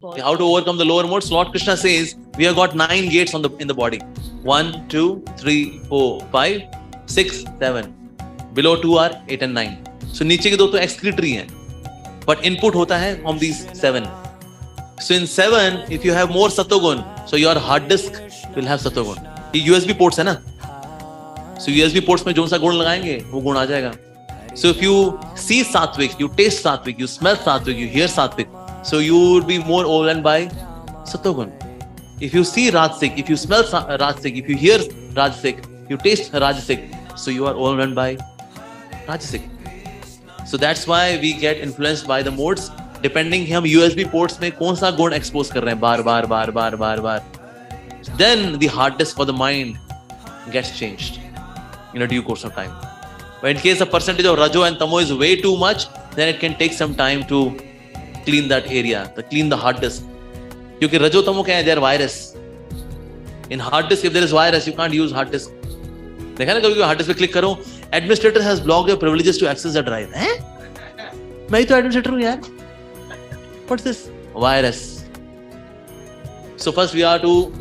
How to overcome the lower modes? Lord Krishna says we have got 9 gates in the body. 1, 2, 3, 4, 5, 6, 7. Below 2 are 8 and 9. So नीचे के 2 तो excretory हैं, but input होता है from these 7. So in 7, if you have more satogun, so your hard disk will have satogun. ये USB ports है ना? So USB ports में जो सा गुण लगाएंगे वो गुण आ जाएगा. So if you see sattvic, you taste sattvic, you smell sattvic, you hear sattvic, so you would be more overwhelmed by satogun. If you see rajasic, if you smell rajasic, if you hear rajasic, you taste rajasic, so you are overwhelmed by rajasic. So that's why we get influenced by the modes, depending हम USB ports में कौन सा गुण expose कर रहे हैं बार. Then the hard disk for the mind gets changed in a due course of time. But in case the percentage of Rajo and Tamo is way too much, then it can take some time to clean that area, to clean the hard disk. Because Rajo Tamo क्या है, they are virus. In hard disk, if there is virus, you can't use hard disk. देखा ना कभी hard disk पे click करो, administrator has blocked your privileges to access the drive. हैं? मैं ही तो administrator हूँ यार. What's this? Virus. So first we are to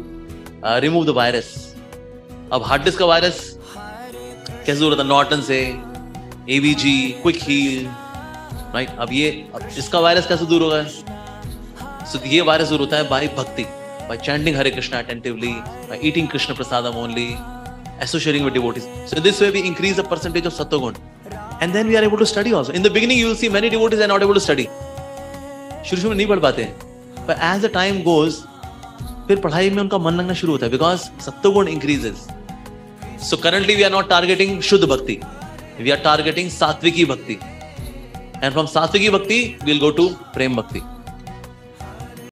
remove the virus. अब hard disk का virus कैसे दूर होता है? नॉर्टन से, AVG, क्विक हील, राइट? अब इसका वायरस कैसे दूर होगा? So ये वायरस दूर होता है by भक्ति, by chanting Hare Krishna attentively, by eating Krishna prasadam only, associating with devotees. So this way we increase the percentage of sattvagun, and then we are able to study also. In the beginning you will see many devotees are not able to study. शुरू में नहीं पढ़ पाते हैं, but as the time goes, फिर पढ़ाई में उनका मन लगना शुरू होता है, because sattvagun increases. So currently we are not targeting Shuddha Bhakti. We are targeting Satviki Bhakti. And from Satviki Bhakti, we'll go to Prem Bhakti.